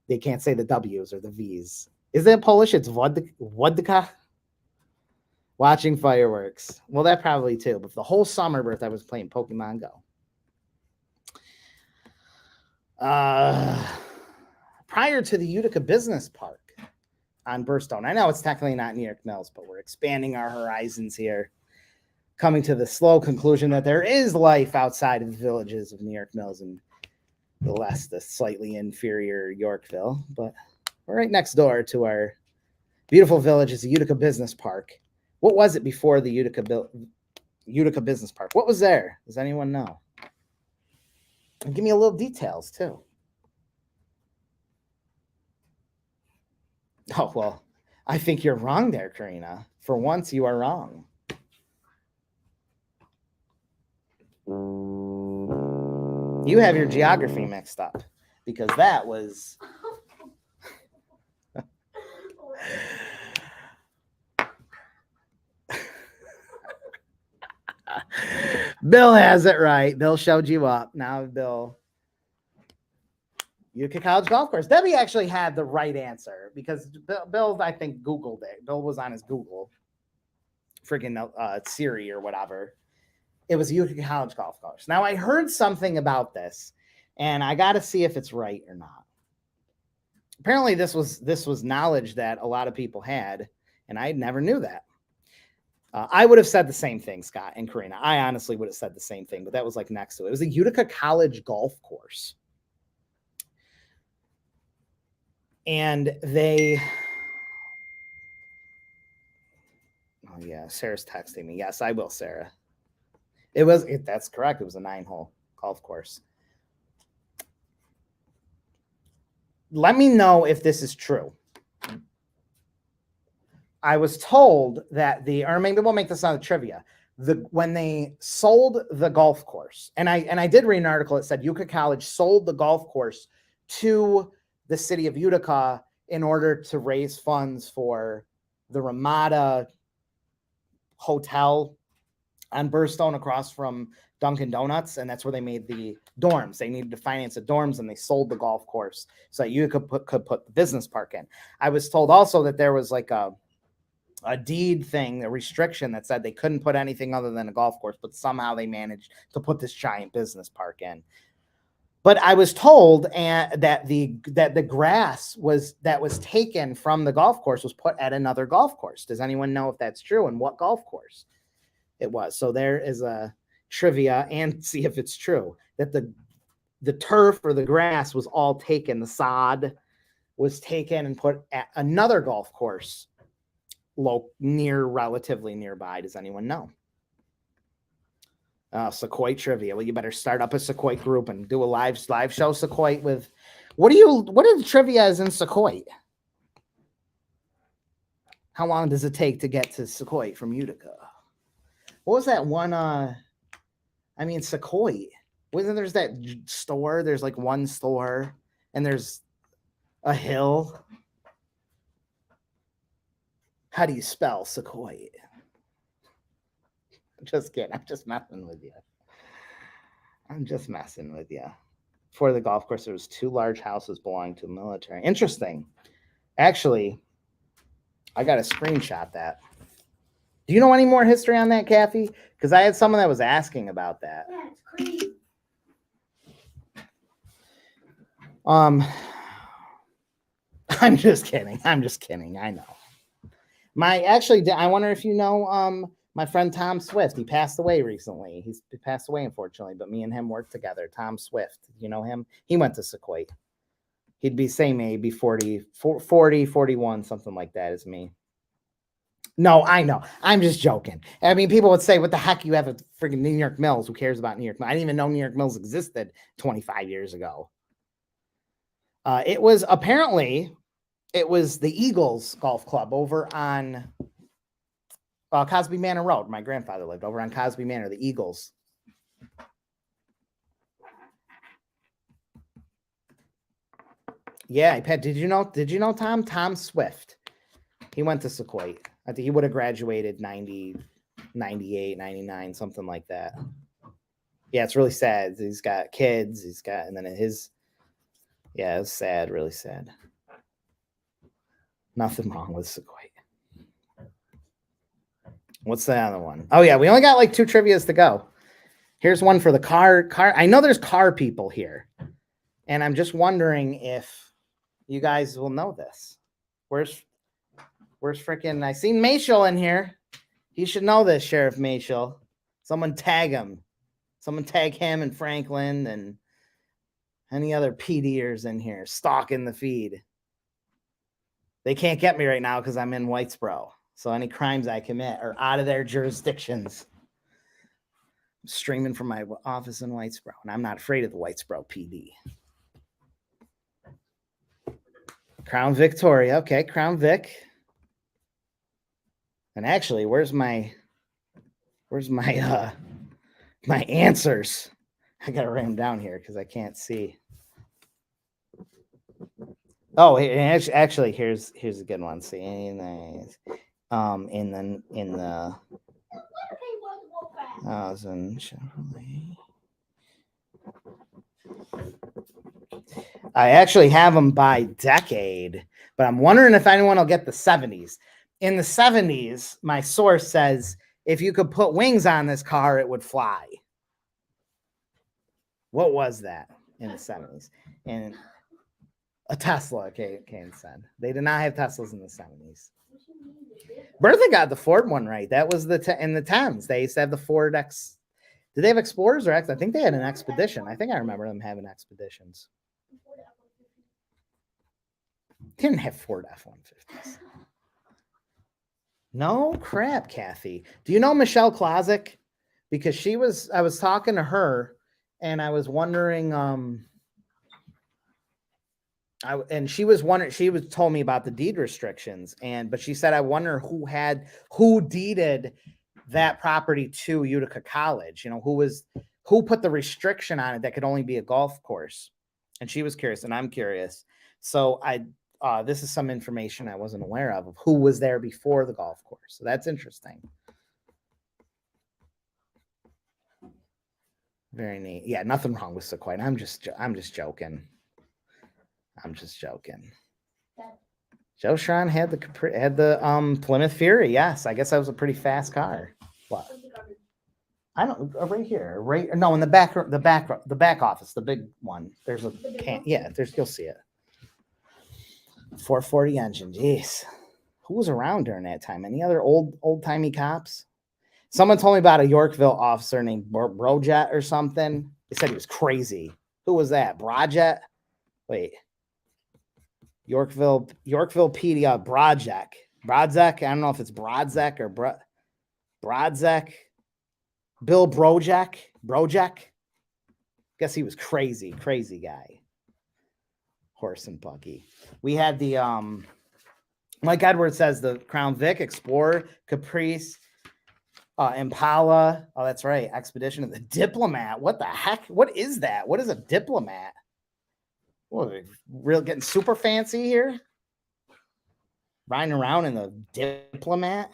They can't say the W's or the V's. Is it Polish? It's wodka. Watching fireworks. Well, that probably too. But for the whole summer birth, I was playing Pokemon Go. Prior to the Utica Business Park on Burstone. I know it's technically not New York Mills, but we're expanding our horizons here, coming to the slow conclusion that there is life outside of the villages of New York Mills and the slightly inferior Yorkville. But we're right next door to our beautiful village is the Utica Business Park. What was it before the Utica Business Park? What was there? Does anyone know? And give me a little details too. Oh, well, I think you're wrong there, Karina. For once, you are wrong. You have your geography mixed up because that was... Bill has it right. Bill showed you up. Now, Bill... Utica College Golf Course. Debbie actually had the right answer because Bill, I think, Googled it. Bill was on his Google, freaking Siri or whatever. It was a Utica College golf course. Now I heard something about this, and I got to see if it's right or not. Apparently, this was knowledge that a lot of people had, and I never knew that. I would have said the same thing, Scott and Karina. I honestly would have said the same thing, but that was like next to it. It was a Utica College golf course. And they... Oh, yeah, Sarah's texting me. Yes, I will, Sarah. That's correct. It was a 9-hole golf course. Let me know if this is true. I was told that or maybe we'll make this on the trivia. When they sold the golf course, and I did read an article that said Utica College sold the golf course to the city of Utica in order to raise funds for the Ramada Hotel on Burstone across from Dunkin' Donuts, and that's where they made the dorms. They needed to finance the dorms, and they sold the golf course so that you could put the business park in. I was told also that there was like a deed thing, a restriction that said they couldn't put anything other than a golf course, but somehow they managed to put this giant business park in. But I was told that the grass that was taken from the golf course was put at another golf course. Does anyone know if that's true and what golf course it was? So there is a trivia, and see if it's true, that the turf or the grass was all taken. The sod was taken and put at another golf course relatively nearby. Does anyone know? Sequoia trivia. Well, you better start up a Sequoia group and do a live show Sequoia with. What are the trivia is in Sequoia? How long does it take to get to Sequoia from Utica? What was that one? Sequoia. Wasn't there's that store? There's like one store, and there's a hill. How do you spell Sequoia? Just kidding. I'm just messing with you. For the golf course, there was 2 large houses belonging to the military. Interesting. Actually, I got to screenshot that. Do you know any more history on that, Kathy? Because I had someone that was asking about that. Yeah, it's crazy. I'm just kidding. I know. I wonder if you know my friend Tom Swift. He passed away recently. He passed away, unfortunately, but me and him worked together. Tom Swift, you know him? He went to Sequoia. He'd be same age, be 40, 41, something like that as me. No, I know. I'm just joking. I mean, people would say, what the heck, you have a freaking New York Mills. Who cares about New York Mills? I didn't even know New York Mills existed 25 years ago. It was the Eagles Golf Club over on Cosby Manor Road. My grandfather lived over on Cosby Manor, the Eagles. Yeah, did you know Tom Swift? He went to Sequoia. I think he would have graduated 90, 98, 99, something like that. Yeah, it's really sad. He's got kids. And then it's sad, really sad. Nothing wrong with Sequoia. What's the other one? Oh, yeah, we only got like 2 trivias to go. Here's one for the car. I know there's car people here, and I'm just wondering if you guys will know this. Where's freaking? I seen Mayshel in here. He should know this, Sheriff Mayshel. Someone tag him. Someone tag him and Franklin and any other PDers in here stalking the feed. They can't get me right now because I'm in Whitesboro. So any crimes I commit are out of their jurisdictions. I'm streaming from my office in Whitesboro, and I'm not afraid of the Whitesboro PD. Crown Victoria. Okay, Crown Vic. And actually, where's my my answers? I gotta write them down here because I can't see. Oh, actually, here's a good one. See, in the 1000 Chevrolet. I actually have them by decade, but I'm wondering if anyone will get the 70s. In the 70s, my source says if you could put wings on this car, it would fly. What was that in the 70s? And a Tesla, Kane said. They did not have Teslas in the 70s. Bertha got the Ford one right. That was in the 10s. They used to have the Ford X. Did they have Explorers or X? I think they had an Expedition. I think I remember them having Expeditions. Didn't have Ford F-150s. No crap, Kathy. Do you know Michelle Klosik? Because I was talking to her and I was wondering, she told me about the deed restrictions, but she said, I wonder who deeded that property to Utica College, who put the restriction on it that could only be a golf course. And she was curious and I'm curious. So this is some information I wasn't aware of who was there before the golf course. So that's interesting. Very neat. Yeah, nothing wrong with Sequoia. I'm just joking. I'm just joking. Joe Schron had the Plymouth Fury. Yes, I guess that was a pretty fast car. What? I don't right here. Right? No, in the back office, the big one. There's a can. Yeah, you'll see it. 440 engine. Jeez, who was around during that time? Any other old timey cops? Someone told me about a Yorkville officer named Brojet or something. They said he was crazy. Who was that? Brojet? Wait. Yorkville PD, Brodzek. I don't know if it's Brodzek or Brodzek. Bill Brojack. Guess he was crazy guy. Horse and buggy. We had the like Edward says, the Crown Vic, Explorer, Caprice, Impala. Oh, that's right. Expedition of the Diplomat. What the heck? What is that? What is a Diplomat? What, real getting super fancy here? Riding around in the Diplomat?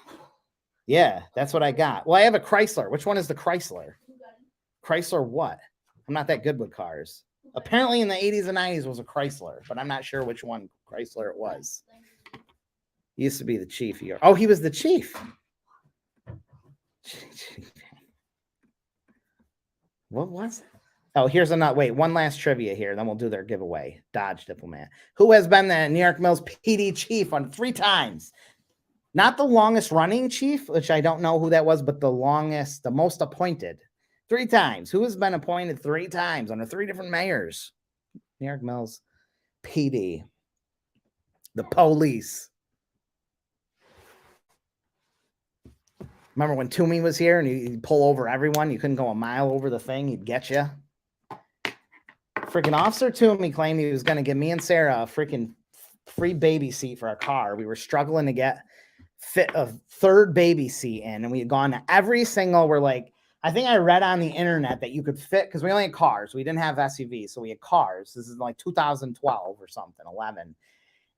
Yeah, that's what I got. Well, I have a Chrysler. Which one is the Chrysler? Chrysler what? I'm not that good with cars. Apparently in the 80s and 90s was a Chrysler, but I'm not sure which one Chrysler it was. He used to be the chief here. Oh, he was the chief. What was it? Oh, here's one last trivia here. Then we'll do their giveaway. Dodge Diplomat. Who has been the New York Mills PD chief on 3 times? Not the longest running chief, which I don't know who that was, but the most appointed. 3 times. Who has been appointed 3 times under 3 different mayors? New York Mills PD. The police. Remember when Toomey was here and he'd pull over everyone? You couldn't go a mile over the thing. He'd get you. Freaking Officer Toomey claimed he was going to give me and Sarah a freaking free baby seat for our car. We were struggling to get fit a 3rd baby seat in, and we had gone to every single, I think I read on the internet that you could fit, because we only had cars. We didn't have SUVs, so we had cars. This is like 2012 or something, 11.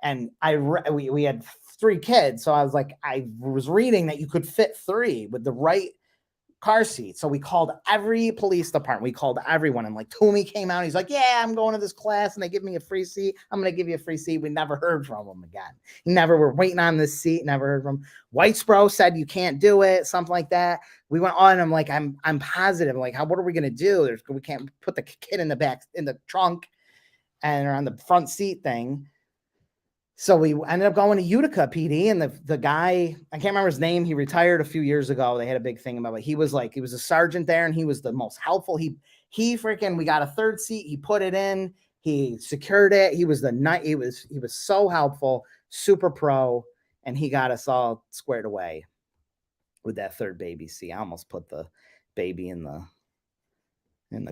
And we had 3 kids, so I was reading that you could fit 3 with the right car seat. So we called every police department. We called everyone, and Toomey came out. He's like, "Yeah, I'm going to this class, and they give me a free seat. I'm going to give you a free seat." We never heard from him again. We're waiting on this seat. Never heard from him. Whitesboro said you can't do it, something like that. We went on. And I'm like, I'm positive. What are we going to do? We can't put the kid in the trunk, and or on the front seat thing. So we ended up going to Utica PD, and the guy, I can't remember his name. He retired a few years ago. They had a big thing about it. He was a sergeant there, and he was the most helpful. We got a 3rd seat. He put it in. He secured it. He was he was so helpful, super pro, and he got us all squared away with that 3rd baby seat. I almost put the baby in the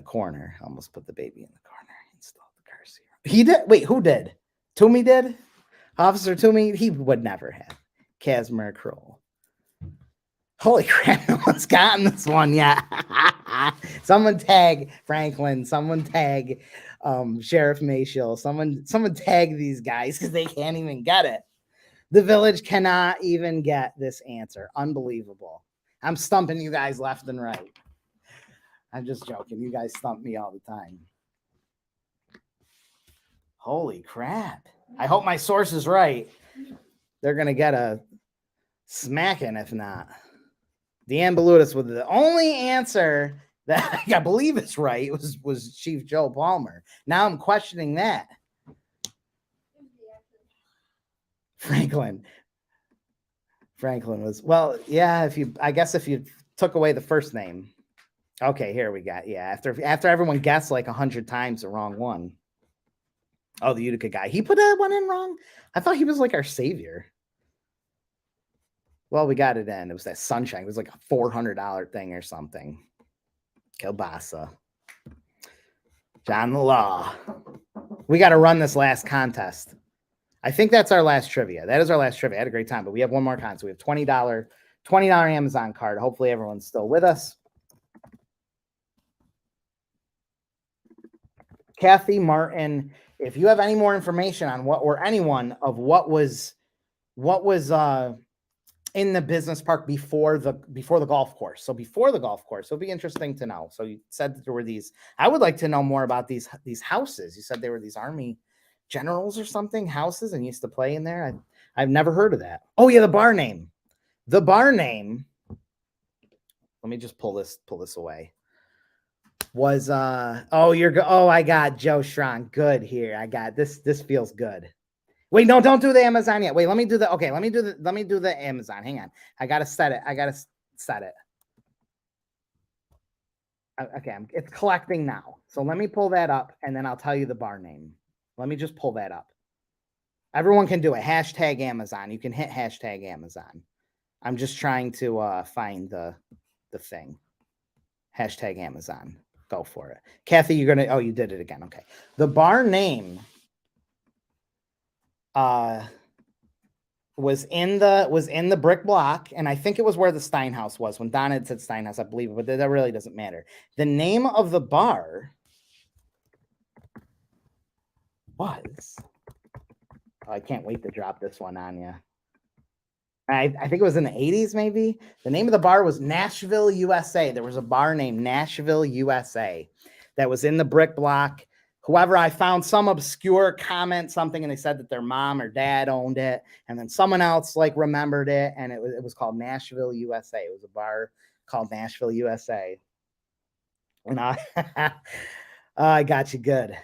corner. Installed the car seat. He did. Wait, who did? Toomey did? Officer Toomey, he would never have. Casimir Kroll. Holy crap, no one's gotten this one yet. Someone tag Franklin. Someone tag Sheriff Mayfield. Someone tag these guys because they can't even get it. The village cannot even get this answer. Unbelievable. I'm stumping you guys left and right. I'm just joking. You guys stump me all the time. Holy crap. I hope my source is right. They're going to get a smacking if not. Deanne Balutis with the only answer that I believe is right was Chief Joe Palmer. Now I'm questioning that. Franklin was, well, yeah, I guess if you took away the first name. Okay, here we got, yeah, after everyone guessed like 100 times the wrong one. Oh, the Utica guy. He put that one in wrong? I thought he was like our savior. Well, we got it in. It was that sunshine. It was like a $400 thing or something. Kielbasa. John the Law. We got to run this last contest. I think that's our last trivia. That is our last trivia. I had a great time, but we have one more contest. We have $20 Amazon card. Hopefully everyone's still with us. Kathy Martin, if you have any more information on what, or anyone of what was in the business park before the golf course. So before the golf course, it'll be interesting to know. So you said that there were these, I would like to know more about these houses. You said they were these Army generals or something, houses, and used to play in there. I've never heard of that. Oh yeah, the bar name. Let me just pull this away. Was I got Joe Strong. Good here. I got this. This feels good. Wait, no, don't do the Amazon yet. Wait, let me do the Amazon. Hang on. I gotta set it. Okay, it's collecting now. So let me pull that up and then I'll tell you the bar name. Let me just pull that up. Everyone can do it. Hashtag Amazon. You can hit hashtag Amazon. I'm just trying to find the thing. Hashtag Amazon. Go for it. Kathy, you did it again. Okay. The bar name was in the brick block, and I think it was where the Steinhaus was. When Donna had said Steinhaus, I believe it, but that really doesn't matter. The name of the bar was, I can't wait to drop this one on you. I think it was in the 80s, maybe. The name of the bar was Nashville, USA. There was a bar named Nashville, USA that was in the brick block. Whoever, I found some obscure comment, something, and they said that their mom or dad owned it. And then someone else like remembered it. And it was called Nashville, USA. It was a bar called Nashville, USA. And I got you good.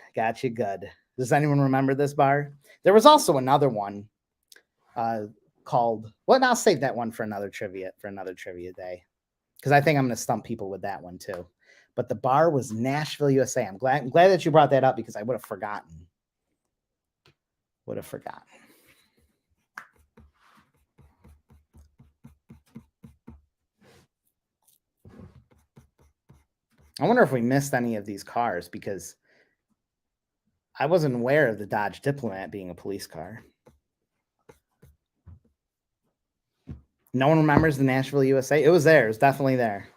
Does anyone remember this bar? There was also another one called, well, I'll save that one for another trivia day, because I think I'm going to stump people with that one too. But the bar was Nashville, USA. I'm glad that you brought that up, because I would have forgotten. I wonder if we missed any of these cars, because I wasn't aware of the Dodge Diplomat being a police car. No one remembers the Nashville, USA. It was there. It was definitely there.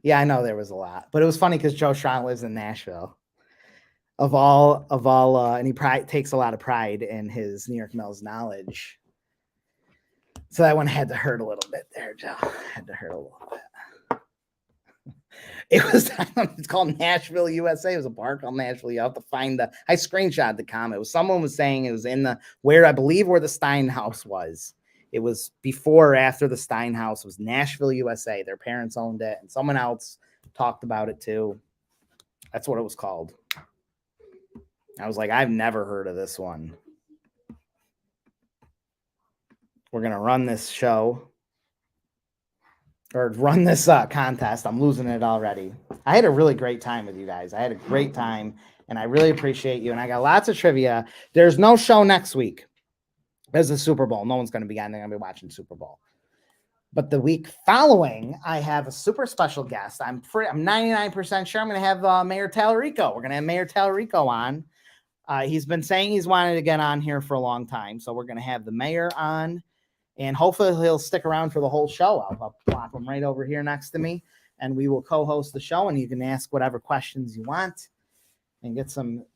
Yeah, I know there was a lot, but it was funny because Joe Strong lives in Nashville. Of all, and he takes a lot of pride in his New York Mills knowledge. So that one had to hurt a little bit there, Joe. Had to hurt a little bit. It's called Nashville, USA. It was a bar called Nashville. You have to find I screenshot the comment. Someone was saying it was in where the Steinhaus was. It was before or after the Steinhaus. Was Nashville, USA. Their parents owned it, and someone else talked about it too. That's what it was called. I was like, I've never heard of this one. We're going to run this show, or run this contest. I'm losing it already. I had a really great time with you guys. I had a great time, and I really appreciate you. And I got lots of trivia. There's no show next week. There's the Super Bowl. No one's going to be on. They're going to be watching Super Bowl. But the week following, I have a super special guest. I'm 99% sure I'm going to have Mayor Tallarico. We're going to have Mayor Tallarico on. He's been saying he's wanted to get on here for a long time. So we're going to have the mayor on, and hopefully he'll stick around for the whole show. I'll plop him right over here next to me, and we will co-host the show, and you can ask whatever questions you want and get some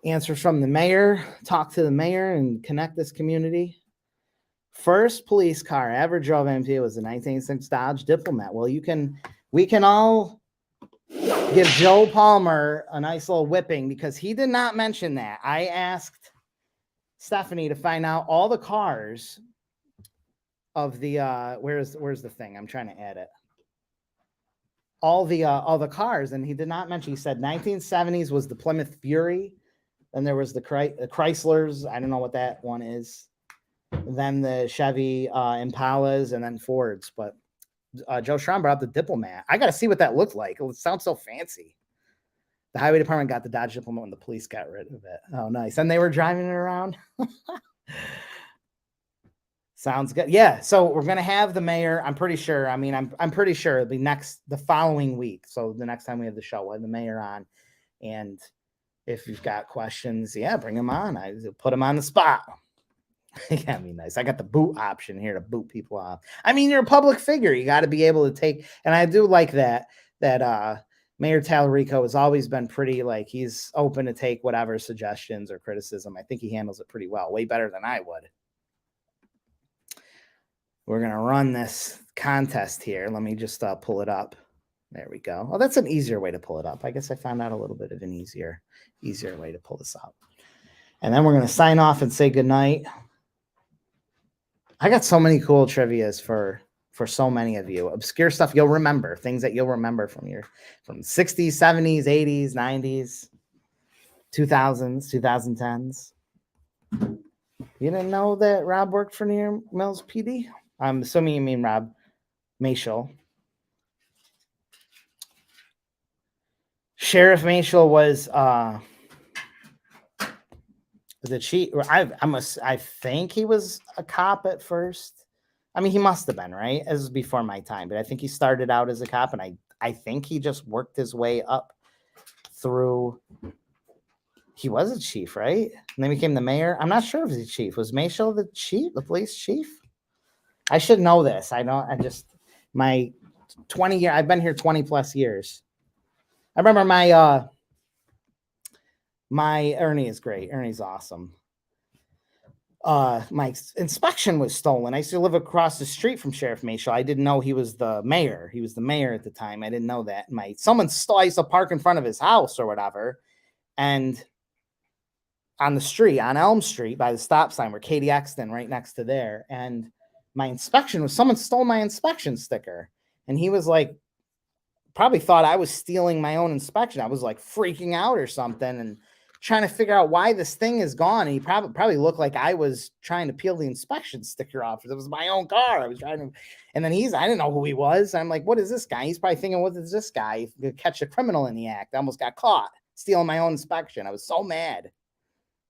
answers from the mayor, talk to the mayor, and connect this community. First police car I ever drove into was the 1986 Dodge Diplomat. Well, we can all give Joe Palmer a nice little whipping, because he did not mention that. I asked Stephanie to find out all the cars of the where's the thing? I'm trying to add it. All the cars, and he did not mention. He said 1970s was the Plymouth Fury, then there was the Chryslers. I don't know what that one is. Then the Chevy Impalas, and then Fords. But Joe Schramm brought up the Diplomat. I got to see what that looked like. It sounds so fancy. The highway department got the Dodge Diplomat when the police got rid of it. Oh, nice. And they were driving it around. Sounds good. Yeah. So we're gonna have the mayor. I'm pretty sure. I mean, I'm pretty sure it'll be the following week. So the next time we have the show, we'll have the mayor on. And if you've got questions, yeah, bring them on. I put them on the spot. Yeah, be nice. I got the boot option here to boot people off. I mean, you're a public figure. You got to be able to take, and I do like that Mayor Tallarico has always been pretty like he's open to take whatever suggestions or criticism. I think he handles it pretty well, way better than I would. We're going to run this contest here. Let me just pull it up. There we go. Oh, that's an easier way to pull it up. I guess I found out a little bit of an easier way to pull this up. And then we're going to sign off and say goodnight. I got so many cool trivias for so many of you. Obscure stuff you'll remember, things that you'll remember from 60s, 70s, 80s, 90s, 2000s, 2010s. You didn't know that Rob worked for New York Mills PD? I'm assuming you mean Rob Mashel. Sheriff Mashel was the chief. I think he was a cop at first. I mean, he must have been, right? This was before my time, but I think he started out as a cop, and I think he just worked his way up through. He was a chief, right? And then became the mayor. I'm not sure if he's a chief. Was Mashel the chief, the police chief? I should know this. My 20 year. I've been here 20 plus years. I remember my Ernie is great. Ernie's awesome. My inspection was stolen. I used to live across the street from Sheriff Mashel. I didn't know he was the mayor. He was the mayor at the time. I didn't know that. Someone stole. I used to park in front of his house or whatever, and on the street, on Elm Street, by the stop sign where Katie Exton, right next to there, and my inspection was someone stole my inspection sticker, and he was like, probably thought I was stealing my own inspection. I was like freaking out or something, and trying to figure out why this thing is gone. And he probably looked like I was trying to peel the inspection sticker off. It was my own car. I was trying to, and then I didn't know who he was. I'm like, what is this guy? He's probably thinking, what is this guy? Catch a criminal in the act. I almost got caught stealing my own inspection. I was so mad.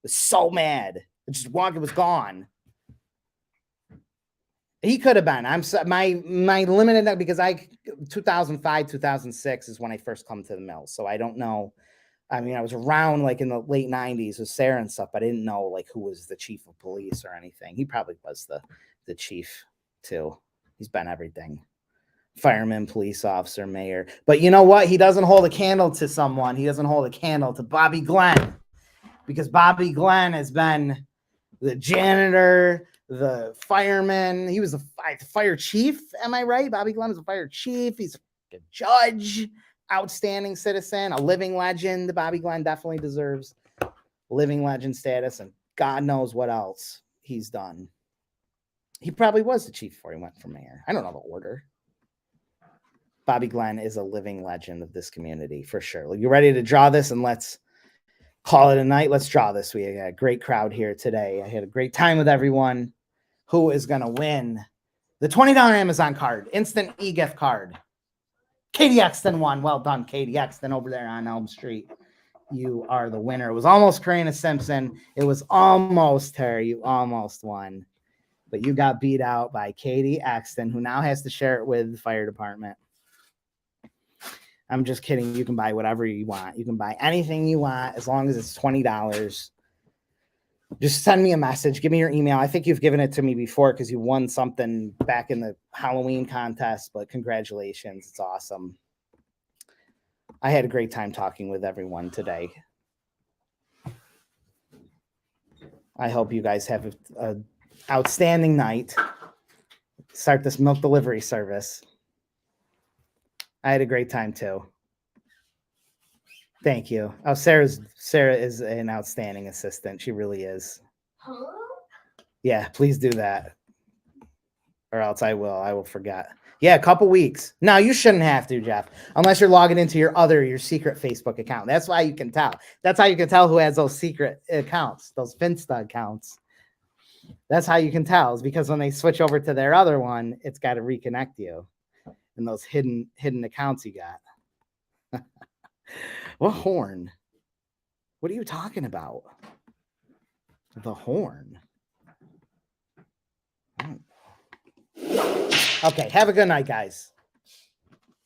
It was gone. He could have been. My limited, because 2005, 2006 is when I first come to the mill. So I don't know. I mean, I was around like in the late 90s with Sarah and stuff, but I didn't know like who was the chief of police or anything. He probably was the chief too. He's been everything. Fireman, police officer, mayor. But you know what? He doesn't hold a candle to someone. He doesn't hold a candle to Bobby Glenn, because Bobby Glenn has been the janitor, the fireman. He was the fire chief. Am I right? Bobby Glenn is a fire chief. He's a judge. Outstanding citizen, a living legend. Bobby Glenn definitely deserves living legend status, and God knows what else he's done. He probably was the chief before he went for mayor. I don't know the order. Bobby Glenn is a living legend of this community for sure. You ready to draw this? And let's call it a night. Let's draw this. We had a great crowd here today. I had a great time with everyone. Who is going to win the $20 Amazon card, instant e-gift card? Katie Exton won. Well done, Katie Exton over there on Elm Street. You are the winner. It was almost Karina Simpson. It was almost her. You almost won. But you got beat out by Katie Exton, who now has to share it with the fire department. I'm just kidding. You can buy whatever you want. You can buy anything you want as long as it's $20. Just send me a message. Give me your email. I think you've given it to me before because you won something back in the Halloween contest, but congratulations. It's awesome. I had a great time talking with everyone today. I hope you guys have an outstanding night. Start this milk delivery service. I had a great time too. Thank you. Oh, Sarah is an outstanding assistant. She really is. Huh? Yeah, please do that. or else I will forget. Yeah, a couple weeks. No, you shouldn't have to, Jeff, unless you're logging into your secret Facebook account. That's why you can tell. That's how you can tell who has those secret accounts, those Finsta accounts. That's how you can tell, is because when they switch over to their other one, it's got to reconnect you and those hidden accounts you got. What horn? What are you talking about? The horn. Okay, have a good night, guys.